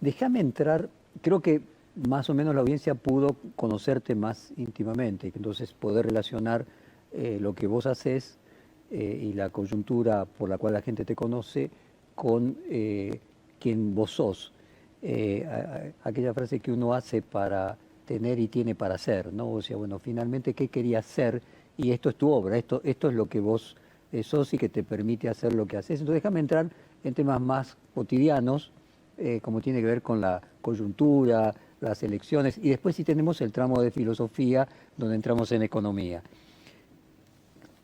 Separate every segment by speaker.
Speaker 1: Déjame entrar, creo que más o menos la audiencia pudo conocerte más íntimamente, y entonces poder relacionar lo que vos haces y la coyuntura por la cual la gente te conoce con quien vos sos. Aquella frase que uno hace para tener y tiene para ser, ¿no? O sea, bueno, finalmente, ¿qué querías ser? Y esto es tu obra, esto es lo que vos sos y que te permite hacer lo que haces. Entonces déjame entrar en temas más cotidianos, como tiene que ver con la coyuntura, las elecciones, y después sí tenemos el tramo de filosofía, donde entramos en economía.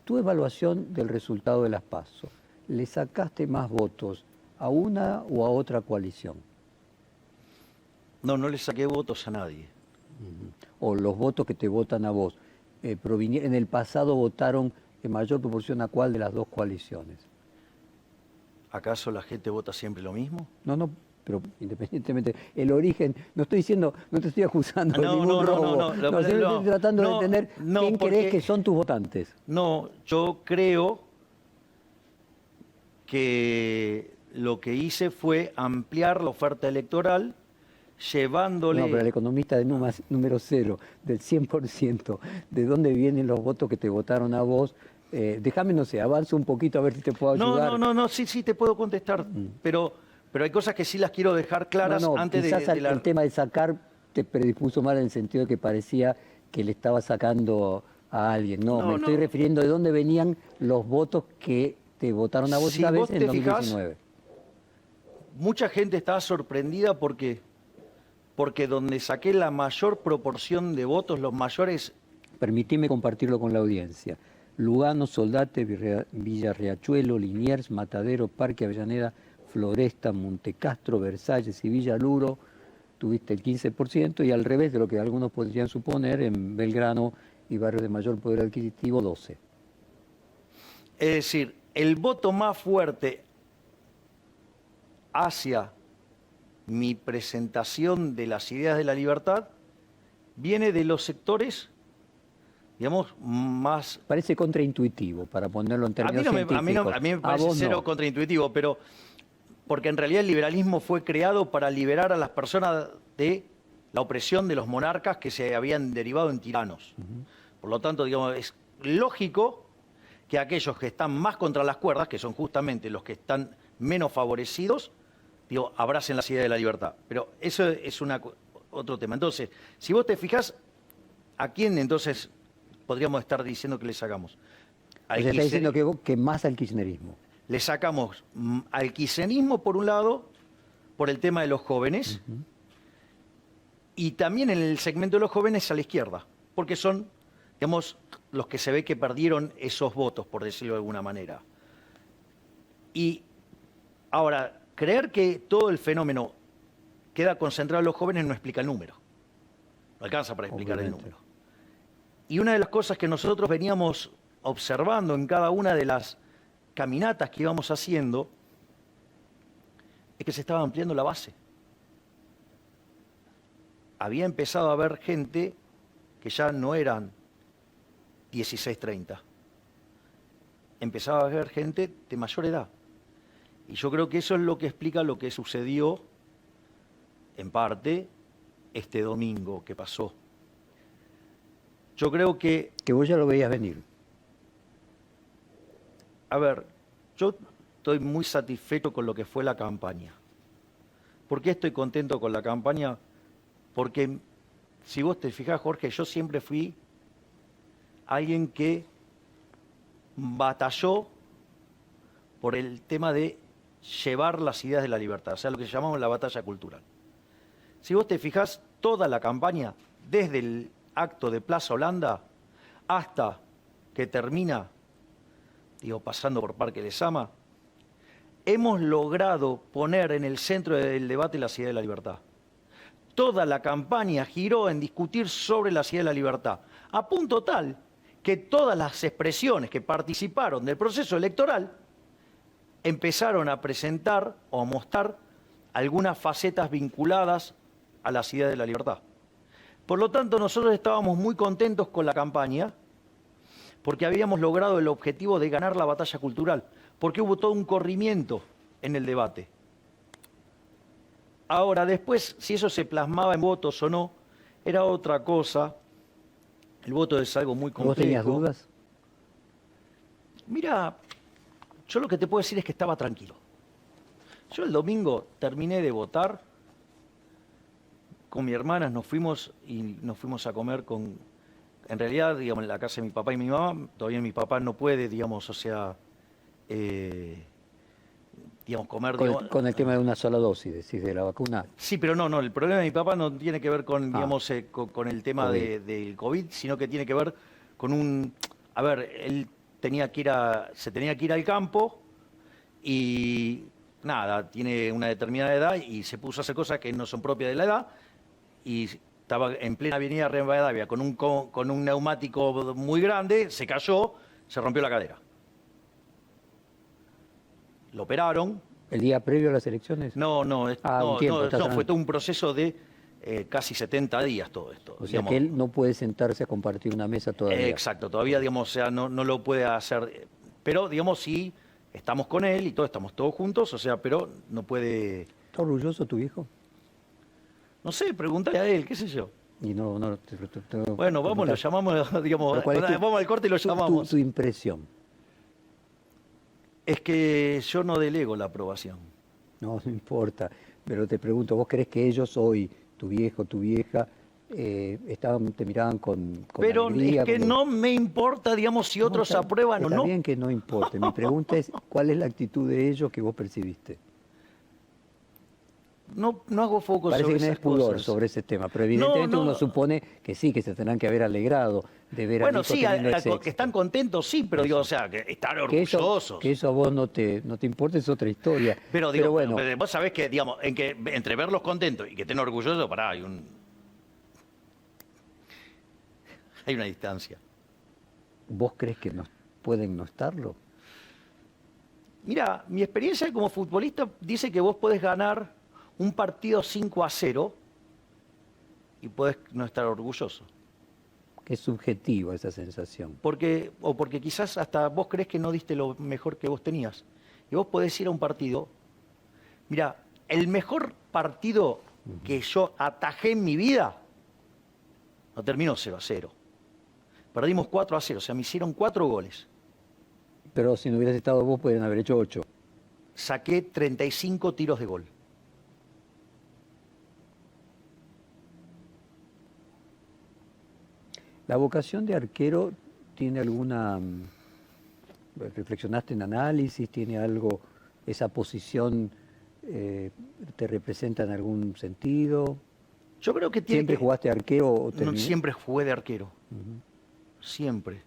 Speaker 1: Tu evaluación del resultado de las PASO, ¿le sacaste más votos a una o a otra coalición?
Speaker 2: No, no le saqué votos a nadie.
Speaker 1: O los votos que te votan a vos, en el pasado votaron en mayor proporción a cuál de las dos coaliciones.
Speaker 2: ¿Acaso la gente vota siempre lo mismo?
Speaker 1: No, pero independientemente, el origen, no estoy diciendo, no te estoy acusando de
Speaker 2: No,
Speaker 1: ningún
Speaker 2: no, no,
Speaker 1: robo,
Speaker 2: no, no,
Speaker 1: no, estoy tratando de entender quién
Speaker 2: porque,
Speaker 1: crees que son tus votantes.
Speaker 2: No, yo creo que lo que hice fue ampliar la oferta electoral, llevándole...
Speaker 1: No, pero el economista de número cero, del 100%, ¿de dónde vienen los votos que te votaron a vos? Déjame, no sé, avanza un poquito a ver si te puedo ayudar.
Speaker 2: No, sí, te puedo contestar, pero hay cosas que sí las quiero dejar claras antes
Speaker 1: quizás
Speaker 2: de la...
Speaker 1: el tema de sacar te predispuso mal en el sentido de que parecía que le estaba sacando a alguien. No, me estoy refiriendo de dónde venían los votos que te votaron a vos esa vez en 2019.
Speaker 2: Fijás, mucha gente estaba sorprendida porque donde saqué la mayor proporción de votos, los mayores...
Speaker 1: Permitime compartirlo con la audiencia. Lugano, Soldate, Villa Riachuelo, Liniers, Matadero, Parque Avellaneda, Floresta, Montecastro, Versalles y Villa Luro, tuviste el 15%, y al revés de lo que algunos podrían suponer, en Belgrano y barrios de mayor poder adquisitivo, 12%.
Speaker 2: Es decir, el voto más fuerte hacia mi presentación de las ideas de la libertad viene de los sectores, digamos, más...
Speaker 1: Parece contraintuitivo, para ponerlo en términos científicos.
Speaker 2: A mí me parece cero contraintuitivo, pero porque en realidad el liberalismo fue creado para liberar a las personas de la opresión de los monarcas que se habían derivado en tiranos. Por lo tanto, digamos, es lógico que aquellos que están más contra las cuerdas, que son justamente los que están menos favorecidos, digo, abracen las ideas de la libertad. Pero eso es otro tema. Entonces, si vos te fijás, ¿a quién entonces podríamos estar diciendo que le sacamos?
Speaker 1: Se está diciendo que más al kirchnerismo.
Speaker 2: Le sacamos al kirchnerismo, por un lado, por el tema de los jóvenes, y también en el segmento de los jóvenes a la izquierda, porque son, digamos, los que se ve que perdieron esos votos, por decirlo de alguna manera. Y ahora, creer que todo el fenómeno queda concentrado en los jóvenes no explica el número. No alcanza para explicar el número. Y una de las cosas que nosotros veníamos observando en cada una de las caminatas que íbamos haciendo es que se estaba ampliando la base. Había empezado a haber gente que ya no eran 16-30. Empezaba a haber gente de mayor edad. Y yo creo que eso es lo que explica lo que sucedió, en parte, este domingo que pasó. Yo creo que...
Speaker 1: Que vos ya lo veías venir.
Speaker 2: A ver, yo estoy muy satisfecho con lo que fue la campaña. ¿Por qué estoy contento con la campaña? Porque, si vos te fijás, Jorge, yo siempre fui alguien que batalló por el tema de llevar las ideas de la libertad, o sea, lo que llamamos la batalla cultural. Si vos te fijás, toda la campaña, desde el acto de Plaza Holanda hasta que termina, digo, pasando por Parque Lezama, hemos logrado poner en el centro del debate las ideas de la libertad. Toda la campaña giró en discutir sobre las ideas de la libertad, a punto tal que todas las expresiones que participaron del proceso electoral empezaron a presentar o a mostrar algunas facetas vinculadas a las ideas de la libertad. Por lo tanto, nosotros estábamos muy contentos con la campaña porque habíamos logrado el objetivo de ganar la batalla cultural, porque hubo todo un corrimiento en el debate. Ahora, después, si eso se plasmaba en votos o no, era otra cosa. El voto es algo muy complejo.
Speaker 1: ¿Vos tenías dudas?
Speaker 2: Mira, yo lo que te puedo decir es que estaba tranquilo. Yo el domingo terminé de votar, con mi hermana nos fuimos a comer en realidad, digamos, en la casa de mi papá y mi mamá. Todavía mi papá no puede, digamos, o sea, digamos, comer, digamos,
Speaker 1: Con el tema de una sola dosis, decís, de la vacuna.
Speaker 2: Sí, pero no, el problema de mi papá no tiene que ver con, digamos, con el tema
Speaker 1: COVID.
Speaker 2: del COVID, sino que tiene que ver con a ver, él se tenía que ir al campo y nada, tiene una determinada edad y se puso a hacer cosas que no son propias de la edad y estaba en plena avenida Rivadavia con un neumático muy grande, se cayó, se rompió la cadera. Lo operaron.
Speaker 1: ¿El día previo a las elecciones?
Speaker 2: No,
Speaker 1: un tiempo,
Speaker 2: fue todo un proceso de casi 70 días todo esto.
Speaker 1: O sea
Speaker 2: digamos.
Speaker 1: que él no puede sentarse a compartir una mesa todavía.
Speaker 2: Exacto, todavía, digamos, o sea, no lo puede hacer. Pero, digamos, sí, estamos con él y estamos todos juntos, o sea, pero no puede.
Speaker 1: ¿Está orgulloso tu hijo?
Speaker 2: No sé, pregúntale a él, qué sé yo.
Speaker 1: Y no,
Speaker 2: Bueno, vamos, lo llamamos, digamos, vamos al corte y lo llamamos.
Speaker 1: Tu impresión.
Speaker 2: Es que yo no delego la aprobación.
Speaker 1: No importa, pero te pregunto, ¿vos crees que ellos hoy, tu viejo, tu vieja, te miraban con
Speaker 2: Pero
Speaker 1: alegría?
Speaker 2: es que no me importa, digamos, si otros aprueban o no.
Speaker 1: Está bien que no importe. Mi pregunta es, ¿cuál es la actitud de ellos que vos percibiste?
Speaker 2: No hago foco
Speaker 1: Parece
Speaker 2: sobre
Speaker 1: que no
Speaker 2: esas
Speaker 1: es pudor
Speaker 2: cosas.
Speaker 1: sobre ese tema, pero evidentemente uno supone que sí, que se tendrán que haber alegrado de ver a
Speaker 2: Bueno,
Speaker 1: Nico
Speaker 2: sí,
Speaker 1: teniendo ese
Speaker 2: que
Speaker 1: éxito.
Speaker 2: están contentos, sí, pero digo, o sea, que están orgullosos.
Speaker 1: Que eso a vos no te importa es otra historia.
Speaker 2: Pero digo,
Speaker 1: bueno,
Speaker 2: pero vos sabés que, digamos, entre verlos contentos y que estén orgullosos, hay una distancia.
Speaker 1: ¿vos crees que pueden no estarlo?
Speaker 2: Mira, mi experiencia como futbolista dice que vos podés ganar un partido 5-0 y podés no estar orgulloso.
Speaker 1: Que es subjetivo esa sensación.
Speaker 2: Porque quizás hasta vos crees que no diste lo mejor que vos tenías. Y vos podés ir a un partido. Mira, el mejor partido que yo atajé en mi vida no terminó 0-0. Perdimos 4-0, o sea, me hicieron 4 goles.
Speaker 1: Pero si no hubieras estado vos, podrían haber hecho 8.
Speaker 2: Saqué 35 tiros de gol.
Speaker 1: ¿La vocación de arquero tiene alguna... reflexionaste en análisis? ¿Tiene algo, esa posición te representa en algún sentido?
Speaker 2: Yo creo que tiene
Speaker 1: ¿Siempre jugaste arquero o
Speaker 2: No, siempre jugué de arquero. Siempre.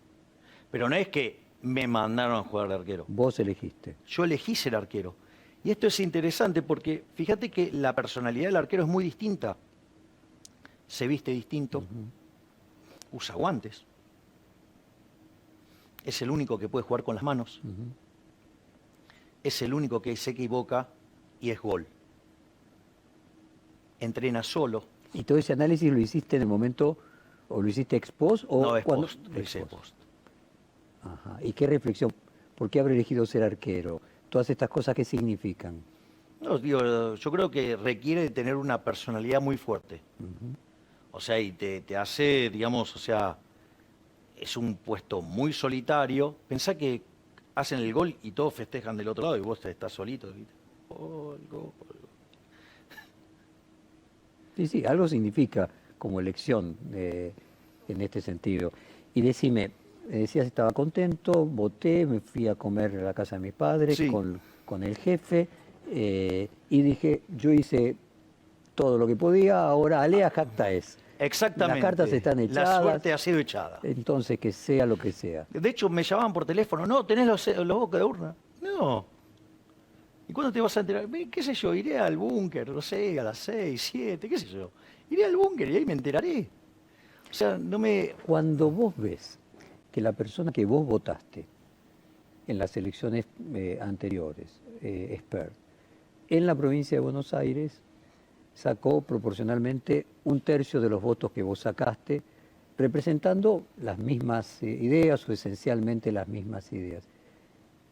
Speaker 2: Pero no es que me mandaron a jugar de arquero.
Speaker 1: Vos elegiste.
Speaker 2: Yo elegí ser arquero. Y esto es interesante porque fíjate que la personalidad del arquero es muy distinta. Se viste distinto, usa guantes, es el único que puede jugar con las manos, es el único que se equivoca y es gol. Entrena solo.
Speaker 1: ¿Y todo ese análisis lo hiciste en el momento, o lo hiciste ex post? O
Speaker 2: No,
Speaker 1: cuando...
Speaker 2: lo hice post.
Speaker 1: Ajá. ¿Y qué reflexión? ¿Por qué haber elegido ser arquero? Todas estas cosas, ¿qué significan?
Speaker 2: No, digo, yo creo que requiere de tener una personalidad muy fuerte. O sea, y te hace, digamos, o sea, es un puesto muy solitario. Pensá que hacen el gol y todos festejan del otro lado y vos estás solito. ¿Viste? Gol, gol.
Speaker 1: Sí, algo significa como elección en este sentido. Y decime, decías estaba contento, voté, me fui a comer a la casa de mis padres
Speaker 2: Sí.
Speaker 1: con el jefe y dije, yo hice todo lo que podía, ahora alea jacta es.
Speaker 2: Exactamente.
Speaker 1: Las cartas están echadas.
Speaker 2: La suerte ha sido echada.
Speaker 1: Entonces, que sea lo que sea.
Speaker 2: De hecho, me llamaban por teléfono. No, ¿tenés los bocas de urna? No. ¿Y cuándo te vas a enterar? ¿Qué sé yo? Iré al búnker, no sé, a las 6, 7, qué sé yo. Iré al búnker y ahí me enteraré. O sea, no me...
Speaker 1: Cuando vos ves que la persona que vos votaste en las elecciones anteriores, Espert, en la provincia de Buenos Aires sacó proporcionalmente 1/3 de los votos que vos sacaste, representando las mismas ideas o esencialmente las mismas ideas.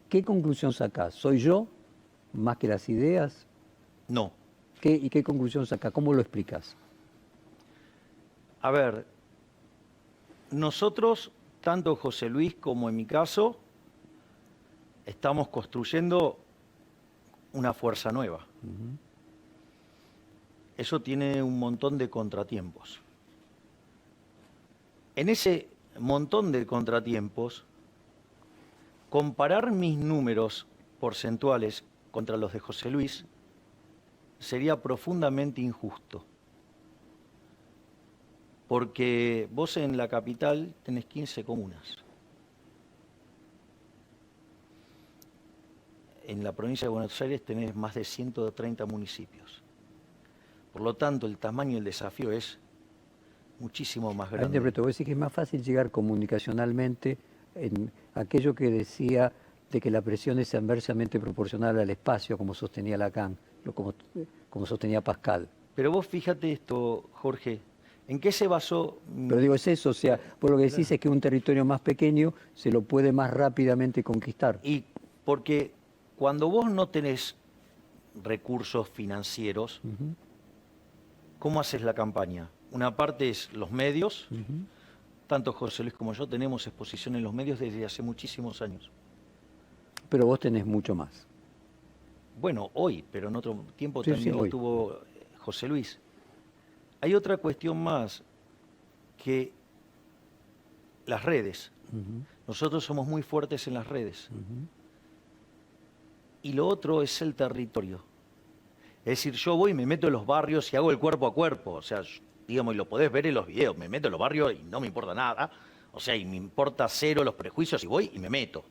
Speaker 1: ¿Qué conclusión sacás? ¿Soy yo más que las ideas?
Speaker 2: No.
Speaker 1: ¿Y qué conclusión saca? ¿Cómo lo explicas?
Speaker 2: A ver, nosotros, tanto José Luis como en mi caso, estamos construyendo una fuerza nueva. Eso tiene un montón de contratiempos. En ese montón de contratiempos, comparar mis números porcentuales contra los de José Luis sería profundamente injusto. Porque vos en la capital tenés 15 comunas. En la provincia de Buenos Aires tenés más de 130 municipios. Por lo tanto, el tamaño del desafío es muchísimo más grande.
Speaker 1: Interpreto, vos decís que es más fácil llegar comunicacionalmente en aquello que decía de que la presión es inversamente proporcional al espacio, como sostenía Lacan, como sostenía Pascal.
Speaker 2: Pero vos fíjate esto, Jorge, ¿en qué se basó?
Speaker 1: Pero digo, es eso, o sea, por lo que decís es que un territorio más pequeño se lo puede más rápidamente conquistar.
Speaker 2: Y porque cuando vos no tenés recursos financieros, ¿cómo haces la campaña? Una parte es los medios, tanto José Luis como yo tenemos exposición en los medios desde hace muchísimos años.
Speaker 1: Pero vos tenés mucho más.
Speaker 2: Bueno, hoy, pero en otro tiempo
Speaker 1: Sí,
Speaker 2: también
Speaker 1: sí,
Speaker 2: lo
Speaker 1: hoy.
Speaker 2: tuvo José Luis. Hay otra cuestión más, que las redes. Nosotros somos muy fuertes en las redes. Y lo otro es el territorio. Es decir, yo voy y me meto en los barrios y hago el cuerpo a cuerpo. O sea, digamos, y lo podés ver en los videos, me meto en los barrios y no me importa nada. O sea, y me importa cero los prejuicios y voy y me meto.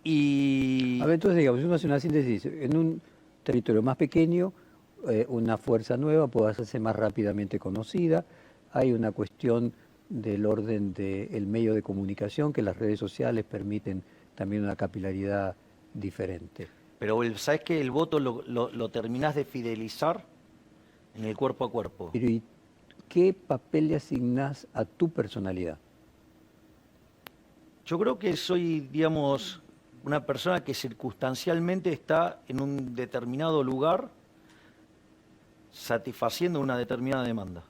Speaker 2: Y...
Speaker 1: A ver, entonces digamos, uno hace una síntesis, en un territorio más pequeño, una fuerza nueva puede hacerse más rápidamente conocida, hay una cuestión del orden del medio de comunicación, que las redes sociales permiten también una capilaridad diferente.
Speaker 2: Pero ¿sabés que el voto lo terminás de fidelizar en el cuerpo a cuerpo?
Speaker 1: Pero ¿y qué papel le asignás a tu personalidad?
Speaker 2: Yo creo que soy, digamos, una persona que circunstancialmente está en un determinado lugar satisfaciendo una determinada demanda.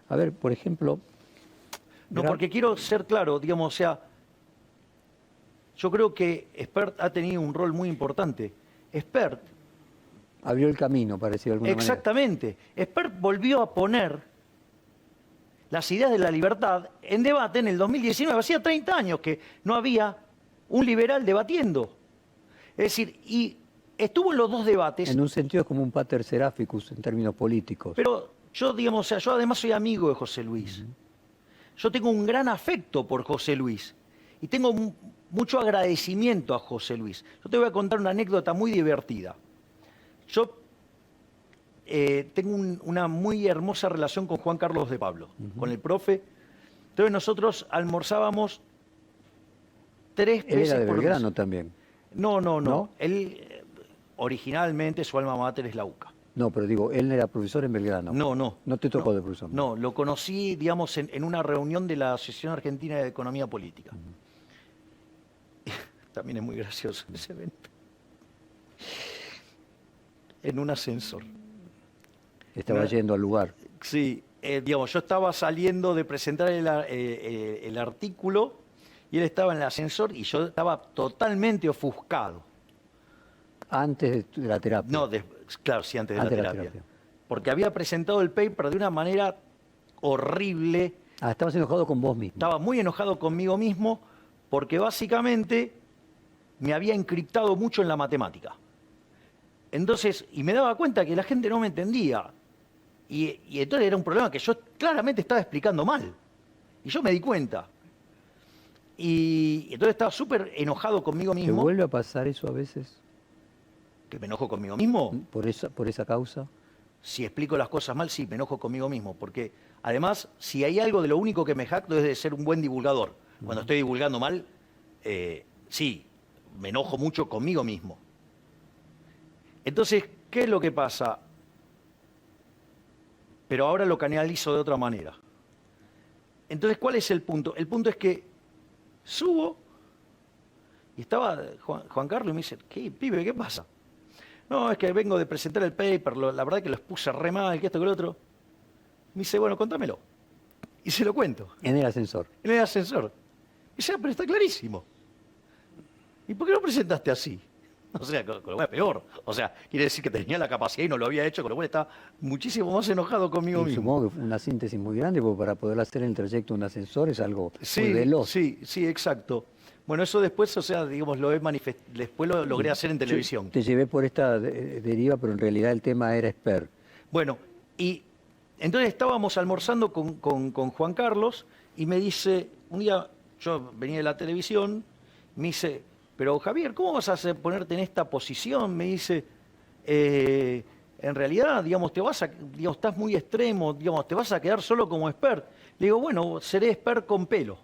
Speaker 1: A ver, por ejemplo...
Speaker 2: No, porque quiero ser claro, digamos, o sea, yo creo que Espert ha tenido un rol muy importante. Espert...
Speaker 1: Abrió el camino, para decirlo de alguna manera.
Speaker 2: Exactamente. Espert volvió a poner las ideas de la libertad en debate en el 2019. Hacía 30 años que no había un liberal debatiendo. Es decir, y estuvo en los dos debates.
Speaker 1: En un sentido es como un pater seraphicus en términos políticos.
Speaker 2: Pero yo, digamos, o sea, yo además soy amigo de José Luis. Yo tengo un gran afecto por José Luis y tengo mucho agradecimiento a José Luis. Yo te voy a contar una anécdota muy divertida. Yo tengo una muy hermosa relación con Juan Carlos de Pablo, con el profe. Entonces nosotros almorzábamos 3
Speaker 1: Él
Speaker 2: veces
Speaker 1: era de
Speaker 2: por
Speaker 1: Belgrano
Speaker 2: mes.
Speaker 1: también.
Speaker 2: No. Él, originalmente, su alma mater es la UCA.
Speaker 1: No, pero digo, él era profesor en Belgrano.
Speaker 2: No.
Speaker 1: No te tocó de profesor.
Speaker 2: No, lo conocí, digamos, en una reunión de la Asociación Argentina de Economía Política. También es muy gracioso ese evento. En un ascensor.
Speaker 1: Estaba yendo al lugar.
Speaker 2: Sí, digamos, yo estaba saliendo de presentar el artículo y él estaba en el ascensor y yo estaba totalmente ofuscado.
Speaker 1: Antes de la terapia.
Speaker 2: No, claro, sí, antes de la terapia. Porque había presentado el paper de una manera horrible.
Speaker 1: Ah, estabas enojado con vos mismo.
Speaker 2: Estaba muy enojado conmigo mismo porque básicamente me había encriptado mucho en la matemática. Entonces, y me daba cuenta que la gente no me entendía. Y entonces era un problema que yo claramente estaba explicando mal. Y yo me di cuenta. Y entonces estaba súper enojado conmigo
Speaker 1: ¿Te
Speaker 2: mismo.
Speaker 1: vuelve a pasar eso a veces?
Speaker 2: ¿Que me enojo conmigo mismo?
Speaker 1: ¿Por esa causa?
Speaker 2: Si explico las cosas mal, sí, me enojo conmigo mismo. Porque además, si hay algo de lo único que me jacto es de ser un buen divulgador. Cuando estoy divulgando mal, sí, me enojo mucho conmigo mismo. Entonces, ¿qué es lo que pasa? Pero ahora lo canalizo de otra manera. Entonces, ¿cuál es el punto? El punto es que subo y estaba Juan Carlos y me dice, ¿qué, pibe, qué pasa? No, es que vengo de presentar el paper, la verdad que los puse re mal, que esto, que lo otro. Me dice, bueno, contámelo. Y se lo cuento,
Speaker 1: En el ascensor.
Speaker 2: en el ascensor. Me dice, pero está clarísimo. ¿Y por qué lo presentaste así? O sea, con lo cual es peor. O sea, quiere decir que tenía la capacidad y no lo había hecho, con lo cual está muchísimo más enojado conmigo
Speaker 1: Y
Speaker 2: mismo.
Speaker 1: supongo que fue una síntesis muy grande, porque para poder hacer el trayecto de un ascensor es algo muy
Speaker 2: Sí,
Speaker 1: veloz.
Speaker 2: sí, sí, exacto. Bueno, eso después, o sea, digamos, después lo logré hacer en televisión.
Speaker 1: Te llevé por esta deriva, pero en realidad el tema era Esper.
Speaker 2: Bueno, y entonces estábamos almorzando con Juan Carlos y me dice, un día yo venía de la televisión, me dice, pero Javier, ¿cómo vas a ponerte en esta posición? Me dice, en realidad, digamos, digamos, estás muy extremo, digamos, te vas a quedar solo como expert. Le digo, bueno, seré expert con pelo.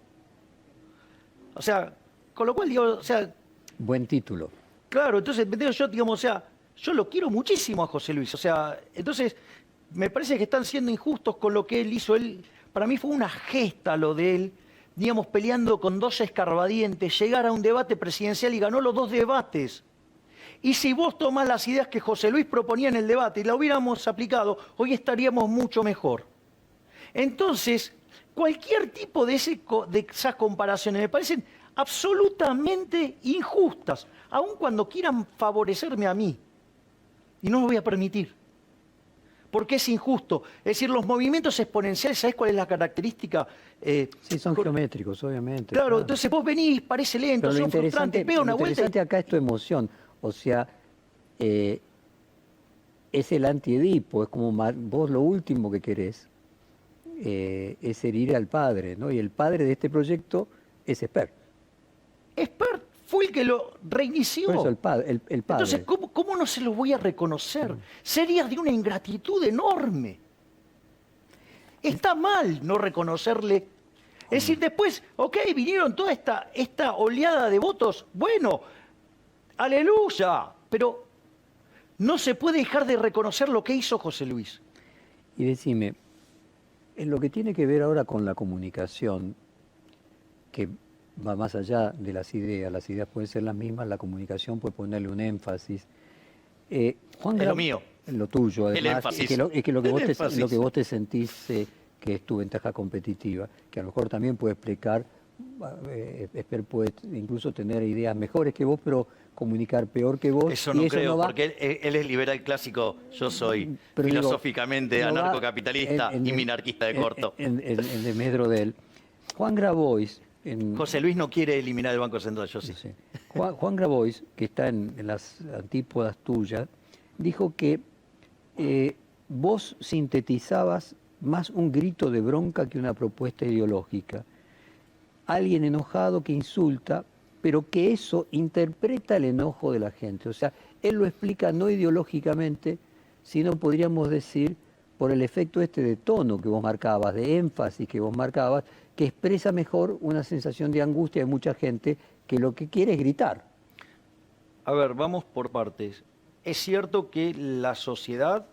Speaker 2: O sea, con lo cual, digo, o sea,
Speaker 1: Buen título.
Speaker 2: claro, entonces, ¿me entiendo? Yo, digamos, o sea, yo lo quiero muchísimo a José Luis. O sea, entonces, me parece que están siendo injustos con lo que él hizo. Para mí fue una gesta lo de él, digamos, peleando con dos escarbadientes, llegar a un debate presidencial y ganó los dos debates. Y si vos tomás las ideas que José Luis proponía en el debate y la hubiéramos aplicado, hoy estaríamos mucho mejor. Entonces, cualquier tipo de esas comparaciones me parecen absolutamente injustas, aun cuando quieran favorecerme a mí. Y no lo voy a permitir. Porque es injusto. Es decir, los movimientos exponenciales, ¿sabés cuál es la característica?
Speaker 1: Sí, son geométricos, obviamente.
Speaker 2: Claro, entonces vos venís, parece lento,
Speaker 1: Pero
Speaker 2: sos frustrante, pega una
Speaker 1: lo
Speaker 2: vuelta.
Speaker 1: interesante acá es tu emoción. O sea, es el anti-Edipo, es como vos lo último que querés es herir al padre, ¿no? Y el padre de este proyecto es Esper.
Speaker 2: Esper fue el que lo reinició.
Speaker 1: Por eso el padre.
Speaker 2: Entonces, ¿cómo no se lo voy a reconocer? Sería de una ingratitud enorme. Está mal no reconocerle. Es decir, después, ok, vinieron toda esta oleada de votos. Bueno, aleluya. Pero no se puede dejar de reconocer lo que hizo José Luis.
Speaker 1: Y decime, en lo que tiene que ver ahora con la comunicación, que va más allá de las ideas pueden ser las mismas, la comunicación puede ponerle un énfasis. Juan
Speaker 2: Es lo mío.
Speaker 1: Lo tuyo, además,
Speaker 2: El énfasis.
Speaker 1: es que lo que
Speaker 2: El
Speaker 1: vos te sentís que es tu ventaja competitiva, que a lo mejor también puede explicar, Esper puede incluso tener ideas mejores que vos, pero comunicar peor que vos.
Speaker 2: Eso no
Speaker 1: y
Speaker 2: creo,
Speaker 1: no va,
Speaker 2: porque él es liberal clásico, yo soy
Speaker 1: pero digo,
Speaker 2: filosóficamente
Speaker 1: no va
Speaker 2: anarcocapitalista y minarquista de corto.
Speaker 1: En desmedro de él. Juan Grabois.
Speaker 2: José Luis no quiere eliminar el Banco Central, yo sí.
Speaker 1: Sí. Juan Grabois, que está en las antípodas tuyas, dijo que vos sintetizabas más un grito de bronca que una propuesta ideológica. Alguien enojado que insulta, pero que eso interpreta el enojo de la gente. O sea, él lo explica no ideológicamente, sino podríamos decir por el efecto este de tono que vos marcabas, de énfasis que vos marcabas, que expresa mejor una sensación de angustia de mucha gente que lo que quiere es gritar.
Speaker 2: A ver, vamos por partes. Es cierto que la sociedad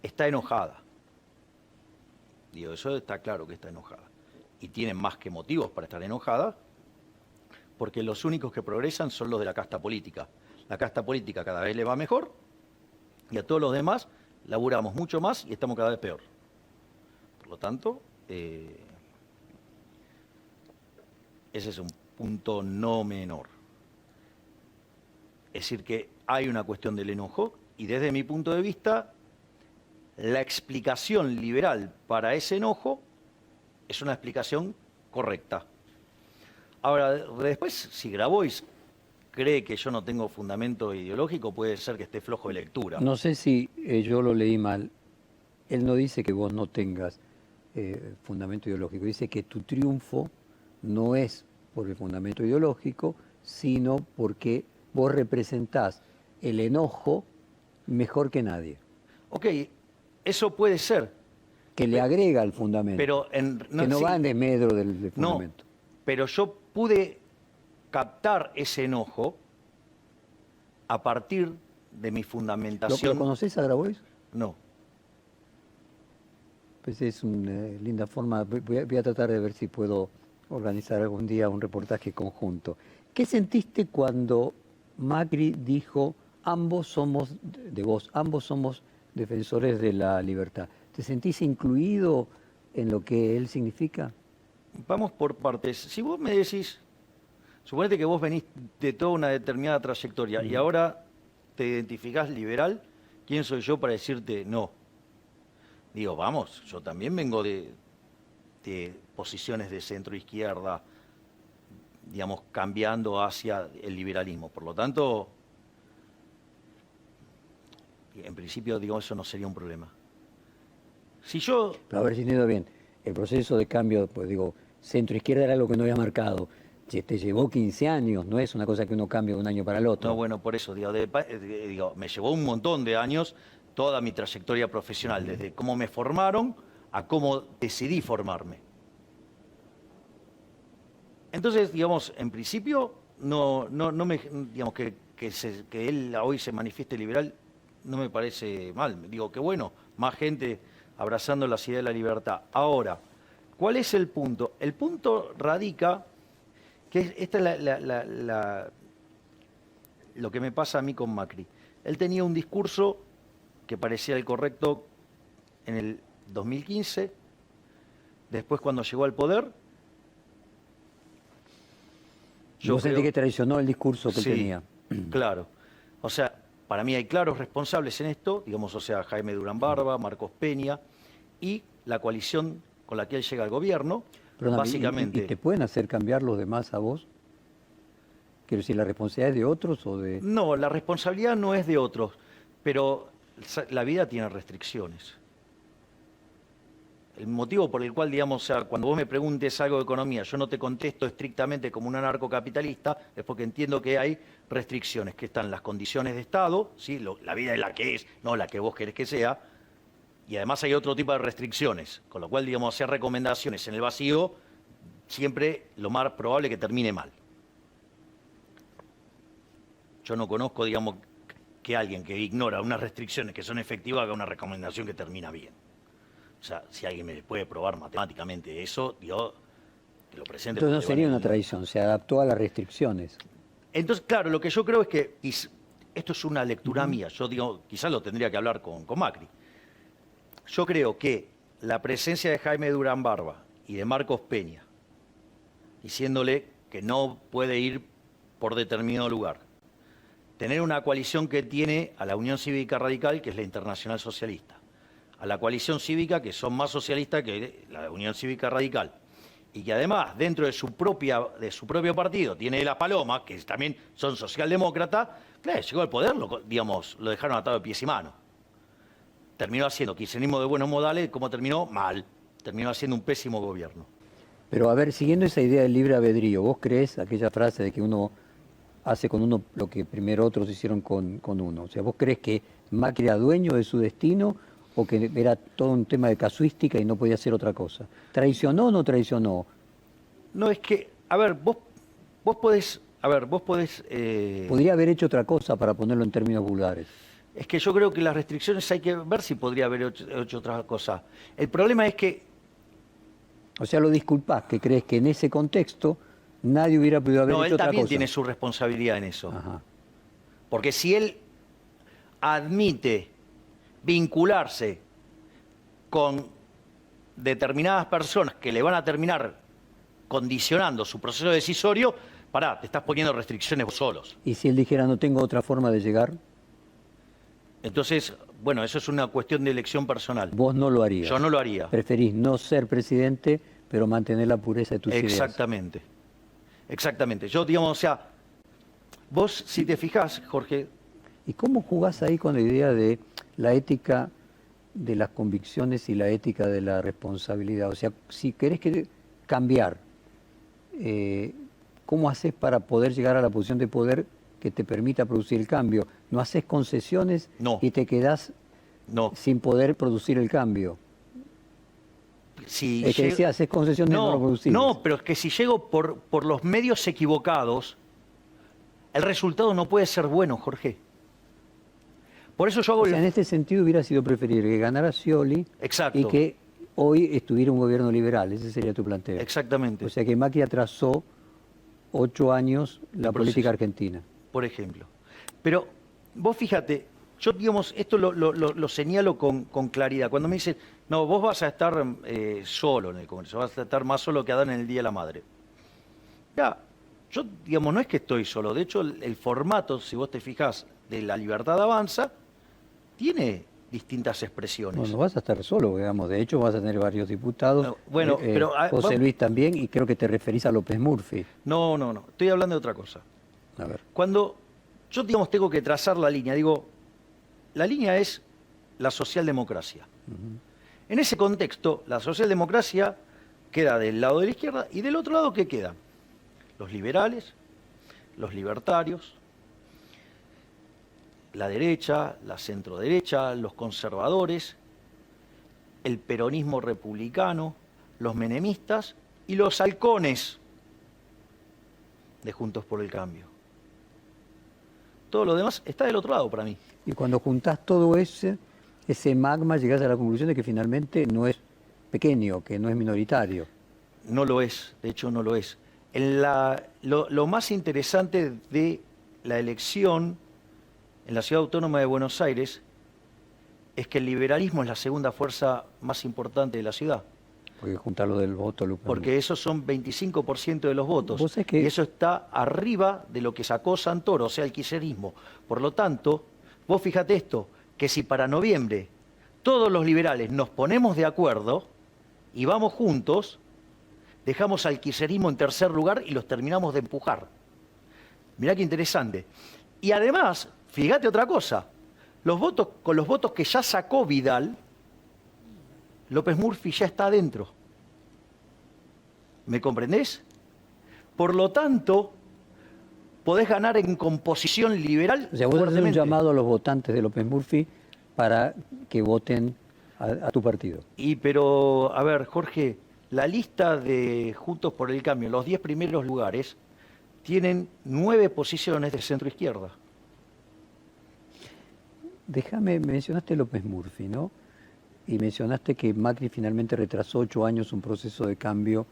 Speaker 2: está enojada. Digo, eso está claro que está enojada. Y tienen más que motivos para estar enojada, porque los únicos que progresan son los de la casta política. La casta política cada vez le va mejor y a todos los demás laburamos mucho más y estamos cada vez peor. Por lo tanto, ese es un punto no menor. Es decir, que hay una cuestión del enojo y desde mi punto de vista, la explicación liberal para ese enojo es una explicación correcta. Ahora, después, si Grabois cree que yo no tengo fundamento ideológico, puede ser que esté flojo de lectura.
Speaker 1: No sé si yo lo leí mal. Él no dice que vos no tengas fundamento ideológico, dice que tu triunfo no es por el fundamento ideológico, sino porque vos representás el enojo mejor que nadie.
Speaker 2: Ok, eso puede ser.
Speaker 1: Que le agrega al fundamento.
Speaker 2: Pero
Speaker 1: que no va en desmedro del fundamento.
Speaker 2: No, pero yo pude captar ese enojo a partir de mi fundamentación.
Speaker 1: ¿Lo conocés a Grabois?
Speaker 2: No.
Speaker 1: Pues es una linda forma. Voy a tratar de ver si puedo organizar algún día un reportaje conjunto. ¿Qué sentiste cuando Macri dijo, ambos somos, de vos, ambos somos defensores de la libertad. ¿Te sentís incluido en lo que él significa?
Speaker 2: Vamos por partes. Si vos me decís, suponete que vos venís de toda una determinada trayectoria y ahora te identificás liberal, ¿quién soy yo para decirte no? Digo, vamos, yo también vengo de posiciones de centro-izquierda, digamos, cambiando hacia el liberalismo. Por lo tanto, en principio, digo, eso no sería un problema. Si yo...
Speaker 1: Pero a ver si entiendo bien, el proceso de cambio, pues digo, centro-izquierda era algo que no había marcado. Te llevó 15 años, no es una cosa que uno cambia de un año para el otro.
Speaker 2: No, bueno, por eso, digo, me llevó un montón de años toda mi trayectoria profesional, desde cómo me formaron a cómo decidí formarme. Entonces, digamos, en principio, no me, digamos, que él hoy se manifieste liberal no me parece mal. Digo, que bueno, más gente abrazando la ideas de la libertad. Ahora, ¿cuál es el punto? El punto radica, que esta es lo que me pasa a mí con Macri. Él tenía un discurso que parecía el correcto en el 2015, después cuando llegó al poder...
Speaker 1: Yo sentí que traicionó el discurso que
Speaker 2: sí,
Speaker 1: tenía.
Speaker 2: Claro. O sea, para mí hay claros responsables en esto, digamos, o sea, Jaime Durán Barba, Marcos Peña y la coalición con la que él llega al gobierno,
Speaker 1: Pero,
Speaker 2: básicamente...
Speaker 1: ¿Y te pueden hacer cambiar los demás a vos? Quiero decir, ¿la responsabilidad es de otros o de...?
Speaker 2: No, la responsabilidad no es de otros, pero la vida tiene restricciones. El motivo por el cual, digamos, o sea, cuando vos me preguntes algo de economía, yo no te contesto estrictamente como un anarcocapitalista, es porque entiendo que hay restricciones, que están las condiciones de Estado, ¿sí? La vida es la que es, no la que vos querés que sea, y además hay otro tipo de restricciones, con lo cual, digamos, hacer recomendaciones en el vacío, siempre lo más probable es que termine mal. Yo no conozco, digamos, que alguien que ignora unas restricciones que son efectivas haga una recomendación que termina bien. O sea, si alguien me puede probar matemáticamente eso, yo te lo presento.
Speaker 1: Entonces no sería una traición, se adaptó a las restricciones.
Speaker 2: Entonces, claro, lo que yo creo es que, y esto es una lectura mía, yo digo, quizás lo tendría que hablar con Macri. Yo creo que la presencia de Jaime Durán Barba y de Marcos Peña, diciéndole que no puede ir por determinado lugar, tener una coalición que tiene a la Unión Cívica Radical, que es la Internacional Socialista, a la coalición cívica, que son más socialistas que la Unión Cívica Radical, y que además dentro de su propio partido tiene las Palomas, que también son socialdemócratas, claro, llegó al poder, lo dejaron atado de pies y manos. Terminó haciendo kirchnerismo de buenos modales, ¿cómo terminó? Mal. Terminó haciendo un pésimo gobierno.
Speaker 1: Pero a ver, siguiendo esa idea del libre albedrío, ¿vos creés aquella frase de que uno hace con uno lo que primero otros hicieron con uno? O sea, ¿vos creés que Macri era dueño de su destino o que era todo un tema de casuística y no podía hacer otra cosa? ¿Traicionó o no traicionó?
Speaker 2: No, es que, a ver, vos podés...
Speaker 1: Podría haber hecho otra cosa, para ponerlo en términos vulgares.
Speaker 2: Es que yo creo que las restricciones hay que ver si podría haber hecho otra cosa. El problema es que...
Speaker 1: O sea, lo disculpás, que crees que en ese contexto nadie hubiera podido haber hecho otra cosa.
Speaker 2: No, él también tiene su responsabilidad en eso.
Speaker 1: Ajá.
Speaker 2: Porque si él admite vincularse con determinadas personas que le van a terminar condicionando su proceso decisorio, pará, te estás poniendo restricciones vos solos.
Speaker 1: ¿Y si él dijera no tengo otra forma de llegar?
Speaker 2: Entonces, bueno, eso es una cuestión de elección personal.
Speaker 1: Vos no lo harías.
Speaker 2: Yo no lo haría.
Speaker 1: Preferís no ser presidente, pero mantener la pureza de tus ideas.
Speaker 2: Exactamente. Exactamente. Yo, digamos, o sea, vos, si te fijás, Jorge...
Speaker 1: ¿Y cómo jugás ahí con la idea de la ética de las convicciones y la ética de la responsabilidad? O sea, si querés cambiar, ¿cómo haces para poder llegar a la posición de poder que te permita producir el cambio? ¿No haces concesiones y te quedás sin poder producir el cambio?
Speaker 2: Si
Speaker 1: es que decía, haces concesiones y no lo producís.
Speaker 2: No, pero es que si llego por los medios equivocados, el resultado no puede ser bueno, Jorge. Por eso yo hago...
Speaker 1: O sea, en este sentido hubiera sido preferible que ganara Scioli.
Speaker 2: Exacto.
Speaker 1: Y que hoy estuviera un gobierno liberal. Ese sería tu planteo.
Speaker 2: Exactamente.
Speaker 1: O sea que Macri atrasó 8 años la política argentina.
Speaker 2: por ejemplo. Pero vos fíjate, yo digamos, esto lo señalo con claridad. Cuando me dicen, no, vos vas a estar solo en el Congreso, vas a estar más solo que Adán en el Día de la Madre. Ya, yo, digamos, no es que estoy solo. De hecho, el formato, si vos te fijás, de La Libertad Avanza, tiene distintas expresiones.
Speaker 1: Bueno, vas a estar solo, digamos. De hecho, vas a tener varios diputados.
Speaker 2: Bueno, pero
Speaker 1: José Luis también, y creo que te referís a López Murphy.
Speaker 2: No. Estoy hablando de otra cosa.
Speaker 1: A ver.
Speaker 2: Cuando yo, digamos, tengo que trazar la línea, digo, la línea es la socialdemocracia. En ese contexto, la socialdemocracia queda del lado de la izquierda y del otro lado, ¿qué queda? Los liberales, los libertarios, la derecha, la centroderecha, los conservadores, el peronismo republicano, los menemistas y los halcones de Juntos por el Cambio. Todo lo demás está del otro lado para mí.
Speaker 1: Y cuando juntás todo ese magma, llegás a la conclusión de que finalmente no es pequeño, que no es minoritario.
Speaker 2: No lo es, de hecho no lo es. Lo más interesante de la elección en la Ciudad Autónoma de Buenos Aires es que el liberalismo es la segunda fuerza más importante de la ciudad.
Speaker 1: Porque juntar lo del voto, Lucas.
Speaker 2: Porque esos son 25% de los votos.
Speaker 1: ¿Vos sabés que...
Speaker 2: Y eso está arriba de lo que sacó Santoro, o sea, el kirchnerismo. Por lo tanto, vos fíjate esto, que si para noviembre todos los liberales nos ponemos de acuerdo y vamos juntos, dejamos al kirchnerismo en tercer lugar y los terminamos de empujar. Mirá qué interesante. Y además, fíjate otra cosa, con los votos que ya sacó Vidal, López Murphy ya está adentro. ¿Me comprendés? Por lo tanto, podés ganar en composición liberal.
Speaker 1: O sea, vos haces un llamado a los votantes de López Murphy para que voten a tu partido.
Speaker 2: Pero, a ver, Jorge, la lista de Juntos por el Cambio, los 10 primeros lugares, tienen 9 posiciones de centro-izquierda.
Speaker 1: Mencionaste López Murphy, ¿no? Y mencionaste que Macri finalmente retrasó 8 años un proceso de cambio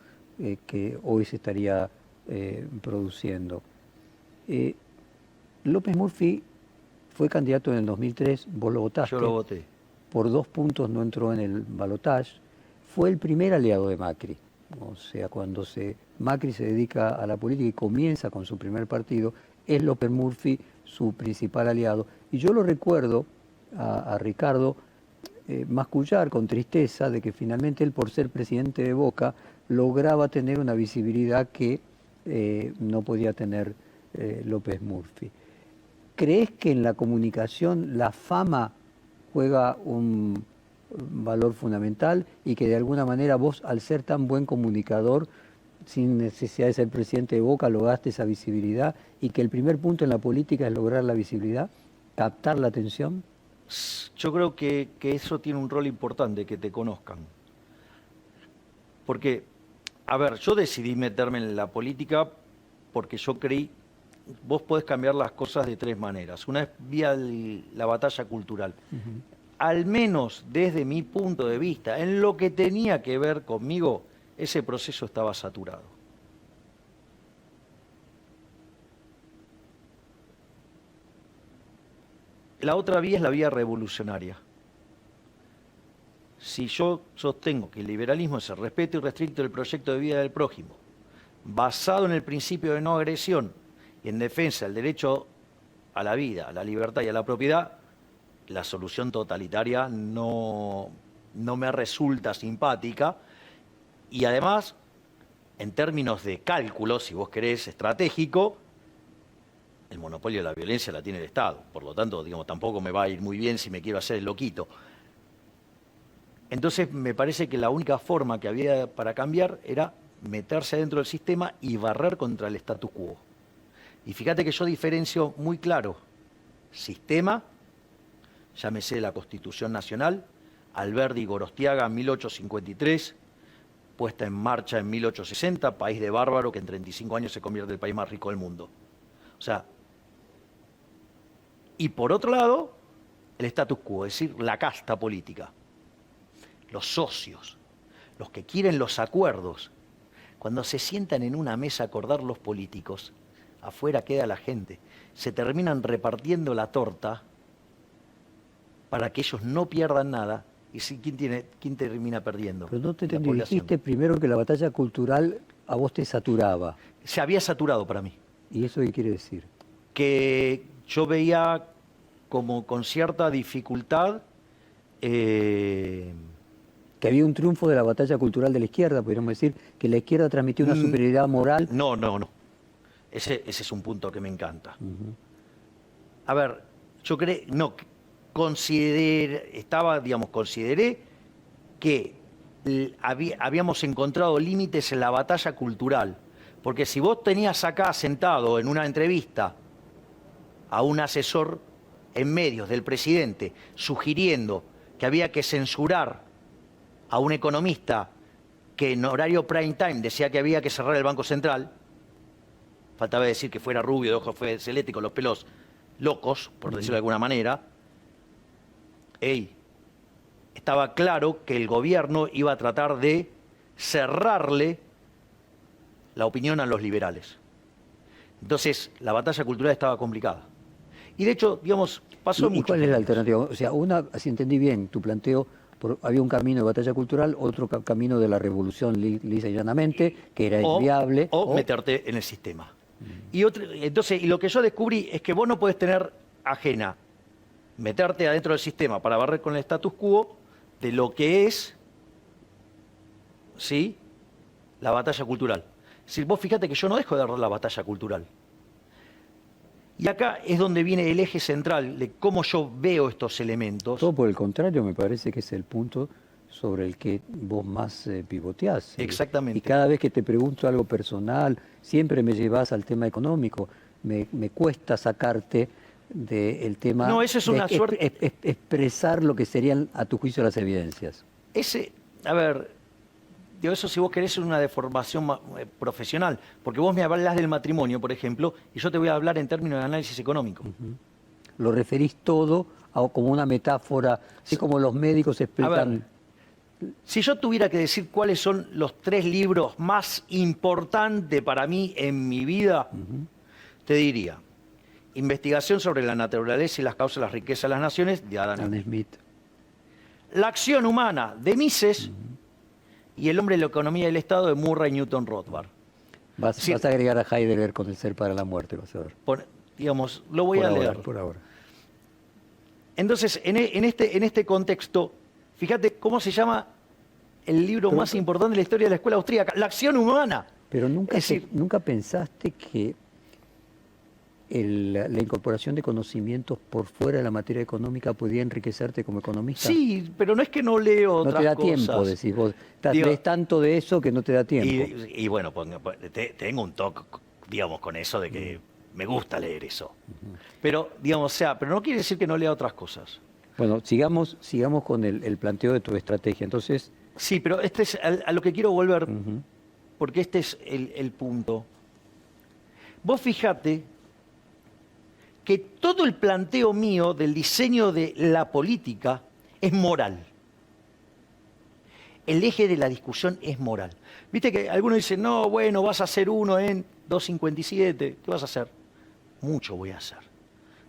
Speaker 1: que hoy se estaría produciendo. López Murphy fue candidato en el 2003, vos lo votaste.
Speaker 2: Yo lo voté.
Speaker 1: Por 2 puntos no entró en el balotaje. Fue el primer aliado de Macri. O sea, cuando Macri se dedica a la política y comienza con su primer partido, es López Murphy su principal aliado. Y yo lo recuerdo a Ricardo mascullar con tristeza de que finalmente él, por ser presidente de Boca, lograba tener una visibilidad que no podía tener López Murphy. ¿Crees que en la comunicación la fama juega un valor fundamental y que de alguna manera vos, al ser tan buen comunicador, sin necesidad de ser presidente de Boca, lograste esa visibilidad y que el primer punto en la política es lograr la visibilidad, captar la atención?
Speaker 2: Yo creo que eso tiene un rol importante, que te conozcan. Porque, a ver, yo decidí meterme en la política porque yo creí, vos podés cambiar las cosas de 3 maneras. Una es vía la batalla cultural. Al menos desde mi punto de vista, en lo que tenía que ver conmigo, ese proceso estaba saturado. La otra vía es la vía revolucionaria. Si yo sostengo que el liberalismo es el respeto irrestricto del proyecto de vida del prójimo, basado en el principio de no agresión y en defensa del derecho a la vida, a la libertad y a la propiedad, la solución totalitaria no me resulta simpática. Y además, en términos de cálculo, si vos querés, estratégico, el monopolio de la violencia la tiene el Estado. Por lo tanto, digamos, tampoco me va a ir muy bien si me quiero hacer el loquito. Entonces, me parece que la única forma que había para cambiar era meterse dentro del sistema y barrer contra el status quo. Y fíjate que yo diferencio muy claro sistema, llámese la Constitución Nacional, Alberdi y Gorostiaga, 1853, puesta en marcha en 1860, país de bárbaro que en 35 años se convierte en el país más rico del mundo. O sea, y por otro lado, el status quo, es decir, la casta política, los socios, los que quieren los acuerdos. Cuando se sientan en una mesa a acordar los políticos, afuera queda la gente. Se terminan repartiendo la torta para que ellos no pierdan nada. ¿Y si, quién termina perdiendo?
Speaker 1: Pero no te
Speaker 2: La
Speaker 1: entendí.
Speaker 2: población.
Speaker 1: Dijiste primero que la batalla cultural a vos te saturaba.
Speaker 2: Se había saturado para mí.
Speaker 1: ¿Y eso qué quiere decir?
Speaker 2: Que yo veía como con cierta dificultad...
Speaker 1: Que había un triunfo de la batalla cultural de la izquierda, podríamos decir, que la izquierda transmitió una superioridad moral.
Speaker 2: No. Ese es un punto que me encanta. A ver, yo consideré que habíamos encontrado límites en la batalla cultural. Porque si vos tenías acá sentado en una entrevista a un asesor en medios del presidente sugiriendo que había que censurar a un economista que en horario prime time decía que había que cerrar el Banco Central, faltaba decir que fuera rubio, de ojos celeste, con los pelos locos, por decirlo de alguna manera, estaba claro que el gobierno iba a tratar de cerrarle la opinión a los liberales. Entonces, la batalla cultural estaba complicada. Y de hecho, digamos, pasó mucho.
Speaker 1: ¿Y cuál es la alternativa? O sea, si entendí bien tu planteo, había un camino de batalla cultural, otro camino de la revolución lisa y llanamente, que era inviable.
Speaker 2: O meterte en el sistema. Y lo que yo descubrí es que vos no podés tener ajena meterte adentro del sistema para barrer con el status quo de lo que es, ¿sí?, la batalla cultural. Si vos fíjate que yo no dejo de dar la batalla cultural. Y acá es donde viene el eje central de cómo yo veo estos elementos.
Speaker 1: Todo por el contrario, me parece que es el punto sobre el que vos más pivoteás.
Speaker 2: Exactamente.
Speaker 1: Y cada vez que te pregunto algo personal, siempre me llevas al tema económico. Me cuesta sacarte del tema.
Speaker 2: No, eso es una suerte.
Speaker 1: Expresar lo que serían, a tu juicio, las evidencias.
Speaker 2: A ver, digo, eso si vos querés es una deformación profesional, porque vos me hablas del matrimonio, por ejemplo, y yo te voy a hablar en términos de análisis económico.
Speaker 1: Lo referís todo como una metáfora, así como los médicos explican.
Speaker 2: A ver, si yo tuviera que decir cuáles son los 3 libros más importantes para mí en mi vida, te diría: Investigación sobre la naturaleza y las causas de las riquezas de las naciones, de Adam Smith. La acción humana, de Mises, y El hombre de la economía del Estado, de Murray Newton Rothbard.
Speaker 1: Vas a agregar a Heidegger con El ser para la muerte, vas a ver.
Speaker 2: Digamos, lo voy a leer.
Speaker 1: Por ahora.
Speaker 2: Entonces, en este contexto, fíjate cómo se llama el libro más importante de la historia de la escuela austríaca: La acción humana.
Speaker 1: Pero nunca pensaste que la incorporación de conocimientos por fuera de la materia económica podía enriquecerte como economista.
Speaker 2: Sí, pero no es que no leo otras cosas.
Speaker 1: No te da tiempo, decís vos. Lees tanto de eso que no te da tiempo.
Speaker 2: Y bueno, tengo un toque, digamos, con eso de que me gusta leer eso. Pero, digamos, pero no quiere decir que no lea otras cosas.
Speaker 1: Bueno, sigamos con el planteo de tu estrategia. Entonces.
Speaker 2: Sí, pero este es a lo que quiero volver, porque este es el punto. Vos fijate que todo el planteo mío del diseño de la política es moral. El eje de la discusión es moral. Viste que algunos dicen, no, bueno, vas a hacer uno en 2.57. ¿Qué vas a hacer? Mucho voy a hacer,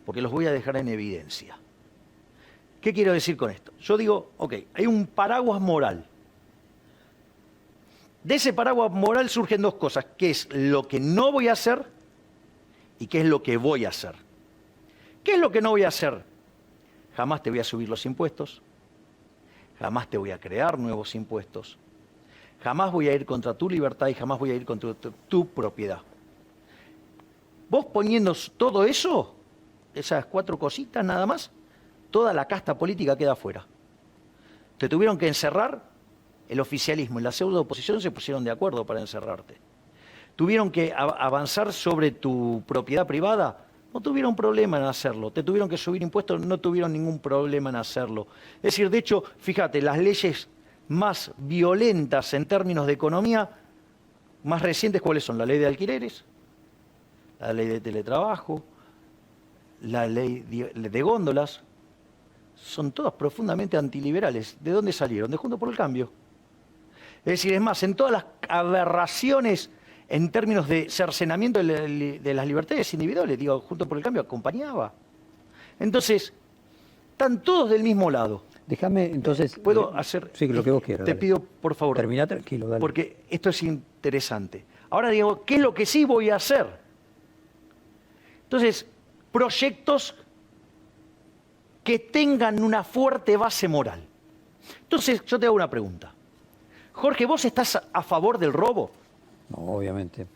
Speaker 2: porque los voy a dejar en evidencia. ¿Qué quiero decir con esto? Yo digo, ok, hay un paraguas moral. De ese paraguas moral surgen 2 cosas: qué es lo que no voy a hacer y qué es lo que voy a hacer. ¿Qué es lo que no voy a hacer? Jamás te voy a subir los impuestos, jamás te voy a crear nuevos impuestos, jamás voy a ir contra tu libertad y jamás voy a ir contra tu propiedad. Vos poniendo todo eso, esas 4 cositas nada más, toda la casta política queda afuera. Te tuvieron que encerrar, el oficialismo y la pseudo oposición se pusieron de acuerdo para encerrarte. Tuvieron que avanzar sobre tu propiedad privada, no tuvieron problema en hacerlo. Te tuvieron que subir impuestos, no tuvieron ningún problema en hacerlo. Es decir, de hecho, fíjate, las leyes más violentas en términos de economía, más recientes, ¿cuáles son? La ley de alquileres, la ley de teletrabajo, la ley de góndolas, son todas profundamente antiliberales. ¿De dónde salieron? De Juntos por el Cambio. Es decir, es más, en todas las aberraciones en términos de cercenamiento de las libertades individuales. Digo, Juntos por el Cambio acompañaba. Entonces, están todos del mismo lado.
Speaker 1: Déjame, entonces...
Speaker 2: ¿Puedo hacer?
Speaker 1: Sí, lo que vos quieras.
Speaker 2: Te
Speaker 1: dale.
Speaker 2: pido, por favor.
Speaker 1: Terminá tranquilo, dale.
Speaker 2: Porque esto es interesante. Ahora digo, ¿qué es lo que sí voy a hacer? Entonces, proyectos que tengan una fuerte base moral. Entonces, yo te hago una pregunta. Jorge, ¿vos estás a favor del robo?
Speaker 1: No, obviamente.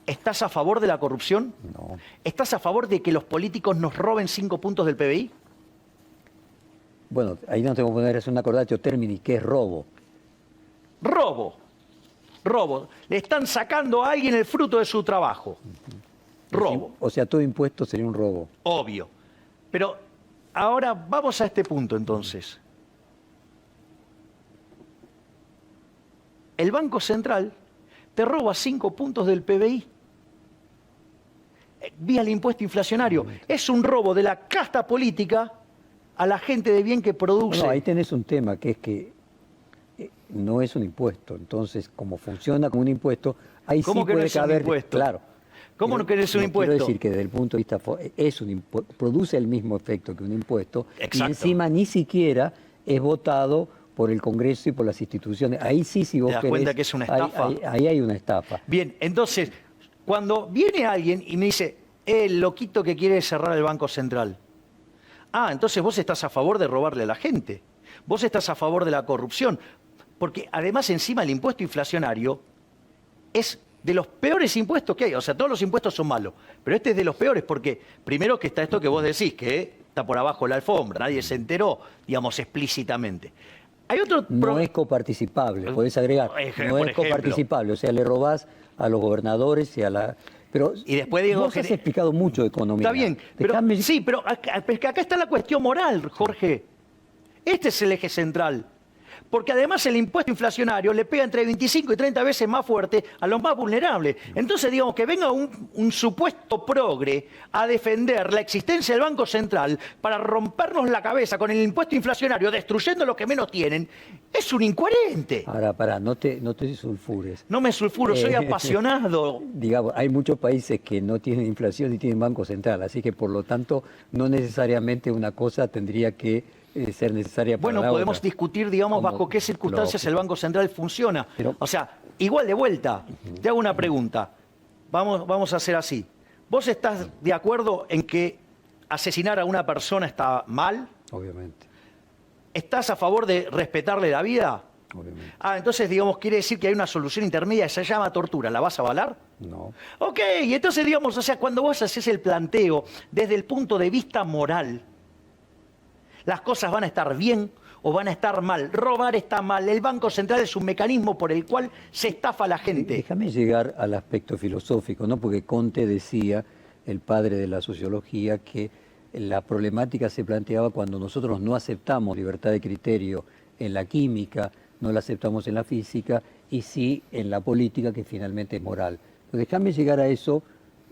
Speaker 2: ¿Estás a favor de la corrupción?
Speaker 1: No.
Speaker 2: ¿Estás a favor de que los políticos nos roben 5 puntos del PBI?
Speaker 1: Bueno, ahí no tengo que poner, es un acordatio termini, ¿qué es robo?
Speaker 2: Robo. Robo. Le están sacando a alguien el fruto de su trabajo. Robo.
Speaker 1: O sea, todo impuesto sería un robo.
Speaker 2: Obvio. Pero ahora vamos a este punto entonces. El Banco Central te roba 5 puntos del PBI vía el impuesto inflacionario. Es un robo de la casta política a la gente de bien que produce.
Speaker 1: No, ahí tenés un tema, que es que no es un impuesto. Entonces, como funciona como un impuesto, ahí sí
Speaker 2: ¿Cómo que no
Speaker 1: puede
Speaker 2: es un
Speaker 1: caber...
Speaker 2: impuesto?
Speaker 1: Claro.
Speaker 2: ¿Cómo no que no es un
Speaker 1: No,
Speaker 2: impuesto?
Speaker 1: Quiero decir que desde el punto de vista... es un produce el mismo efecto que un impuesto.
Speaker 2: Exacto.
Speaker 1: Y encima ni siquiera es votado por el Congreso y por las instituciones. Ahí sí, si vos
Speaker 2: ¿Te das
Speaker 1: querés...
Speaker 2: cuenta que es una estafa?
Speaker 1: Ahí hay una estafa.
Speaker 2: Bien, entonces, cuando viene alguien y me dice, el loquito que quiere cerrar el Banco Central. Ah, entonces vos estás a favor de robarle a la gente. Vos estás a favor de la corrupción. Porque además encima el impuesto inflacionario es de los peores impuestos que hay. O sea, todos los impuestos son malos. Pero este es de los peores porque, primero que está esto que vos decís, que está por abajo de la alfombra, nadie se enteró, digamos, explícitamente. Hay otro...
Speaker 1: No es coparticipable, podés agregar.
Speaker 2: Por
Speaker 1: No es
Speaker 2: ejemplo.
Speaker 1: coparticipable, o sea, le robás a los gobernadores y a la... Pero
Speaker 2: Y después digo,
Speaker 1: vos has explicado mucho de economía.
Speaker 2: Está bien, pero, sí, pero acá está la cuestión moral, Jorge. Este es el eje central. Porque además el impuesto inflacionario le pega entre 25 y 30 veces más fuerte a los más vulnerables. Entonces, digamos, que venga un supuesto progre a defender la existencia del Banco Central para rompernos la cabeza con el impuesto inflacionario, destruyendo los que menos tienen, es un incoherente.
Speaker 1: Ahora, pará, no te sulfures.
Speaker 2: No me sulfuro, soy apasionado.
Speaker 1: Digamos, hay muchos países que no tienen inflación y tienen Banco Central, así que por lo tanto no necesariamente una cosa tendría que ser necesaria para
Speaker 2: Bueno,
Speaker 1: la
Speaker 2: podemos
Speaker 1: otra.
Speaker 2: discutir, digamos,
Speaker 1: Como
Speaker 2: bajo qué circunstancias
Speaker 1: lógico.
Speaker 2: el Banco Central funciona.
Speaker 1: Pero-
Speaker 2: O sea, igual de vuelta, te hago una pregunta. Vamos a hacer así. ¿Vos estás de acuerdo en que asesinar a una persona está mal?
Speaker 1: Obviamente,
Speaker 2: ¿Estás a favor de respetarle la vida?
Speaker 1: obviamente.
Speaker 2: Ah, entonces, digamos, quiere decir que hay una solución intermedia, se llama tortura. ¿La vas a avalar?
Speaker 1: No.
Speaker 2: Ok, entonces, digamos, o sea, cuando vos haces el planteo desde el punto de vista moral, las cosas van a estar bien o van a estar mal. Robar está mal. El Banco Central es un mecanismo por el cual se estafa a la gente.
Speaker 1: Déjame llegar al aspecto filosófico, ¿no? Porque Comte decía, el padre de la sociología, que la problemática se planteaba cuando nosotros no aceptamos libertad de criterio en la química, no la aceptamos en la física y sí en la política, que finalmente es moral. Pero déjame llegar a eso,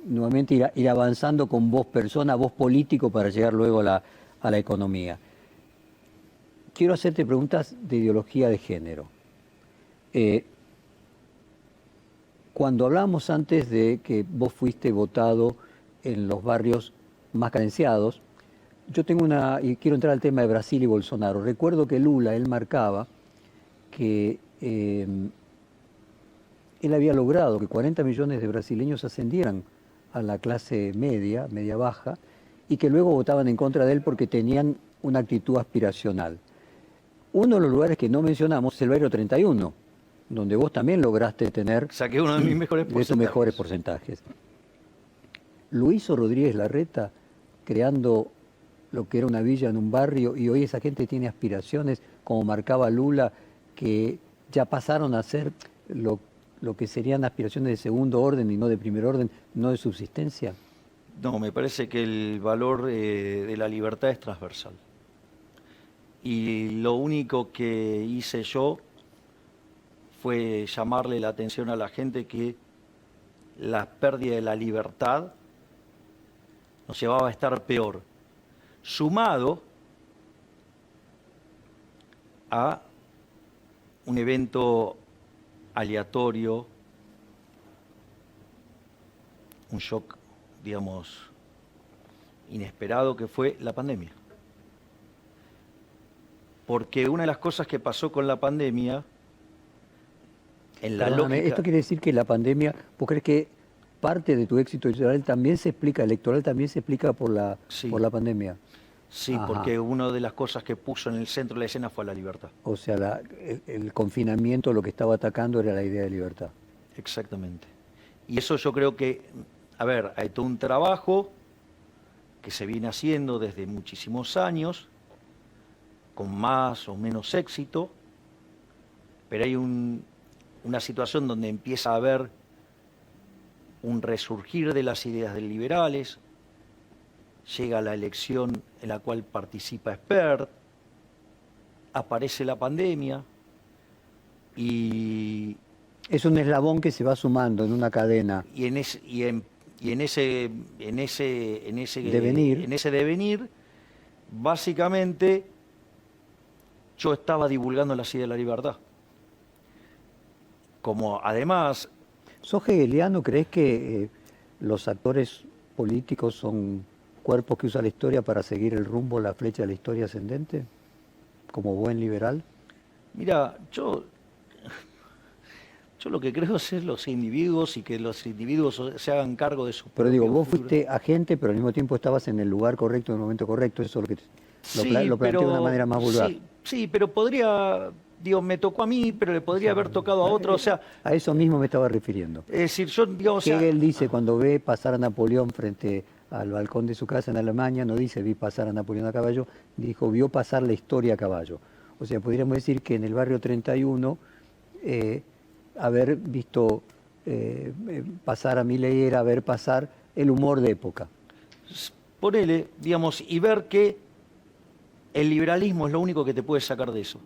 Speaker 1: nuevamente ir avanzando con vos persona, vos político, para llegar luego a la economía. Quiero hacerte preguntas de ideología de género. Cuando hablábamos antes de que vos fuiste votado en los barrios más carenciados, yo tengo y quiero entrar al tema de Brasil y Bolsonaro. Recuerdo que Lula, él marcaba que él había logrado que 40 millones de brasileños ascendieran a la clase media, media baja, y que luego votaban en contra de él porque tenían una actitud aspiracional. Uno de los lugares que no mencionamos es el barrio 31, donde vos también lograste tener
Speaker 2: Saqué uno de mis mejores
Speaker 1: de tus
Speaker 2: porcentajes.
Speaker 1: mejores porcentajes. Lo hizo Rodríguez Larreta creando lo que era una villa en un barrio, y hoy esa gente tiene aspiraciones, como marcaba Lula, que ya pasaron a ser lo que serían aspiraciones de segundo orden y no de primer orden, no de subsistencia.
Speaker 2: No, me parece que el valor de la libertad es transversal. Y lo único que hice yo fue llamarle la atención a la gente que la pérdida de la libertad nos llevaba a estar peor, sumado a un evento aleatorio un shock, digamos, inesperado que fue la pandemia. Porque una de las cosas que pasó con la pandemia, en la
Speaker 1: Perdóname,
Speaker 2: lógica...
Speaker 1: esto quiere decir que la pandemia, ¿vos crees que parte de tu éxito electoral también se explica por
Speaker 2: Sí.
Speaker 1: por la pandemia?
Speaker 2: Sí,
Speaker 1: Ajá.
Speaker 2: porque una de las cosas que puso en el centro de la escena fue la libertad.
Speaker 1: O sea, el confinamiento lo que estaba atacando era la idea de libertad.
Speaker 2: Exactamente. Y eso yo creo que, a ver, hay todo un trabajo que se viene haciendo desde muchísimos años, con más o menos éxito, pero hay una situación donde empieza a haber un resurgir de las ideas de liberales, llega la elección en la cual participa Spert, aparece la pandemia y
Speaker 1: Es un eslabón que se va sumando en una cadena.
Speaker 2: en ese
Speaker 1: Devenir.
Speaker 2: devenir, básicamente yo estaba divulgando las ideas de la libertad. Como además,
Speaker 1: ¿Sos hegeliano? ¿Crees que los actores políticos son cuerpos que usa la historia para seguir el rumbo, la flecha de la historia ascendente? Como buen liberal.
Speaker 2: mira, yo lo que creo es los individuos y que los individuos se hagan cargo de su
Speaker 1: Pero digo,
Speaker 2: propio
Speaker 1: vos
Speaker 2: futuro.
Speaker 1: fuiste agente, pero al mismo tiempo estabas en el lugar correcto, en el momento correcto. Eso es lo que lo planteo de una manera más vulgar.
Speaker 2: Sí, pero podría, digo, me tocó a mí, pero le podría haber tocado a otro. O sea,
Speaker 1: A eso mismo me estaba refiriendo.
Speaker 2: es decir, yo, digamos, o sea,
Speaker 1: Hegel dice, cuando ve pasar a Napoleón frente al balcón de su casa en Alemania, no dice vi pasar a Napoleón a caballo, dijo vio pasar la historia a caballo. O sea, podríamos decir que en el barrio 31, haber visto pasar a Milei era ver pasar el humor de época.
Speaker 2: ponele, digamos, y ver que el liberalismo es lo único que te puede sacar de eso.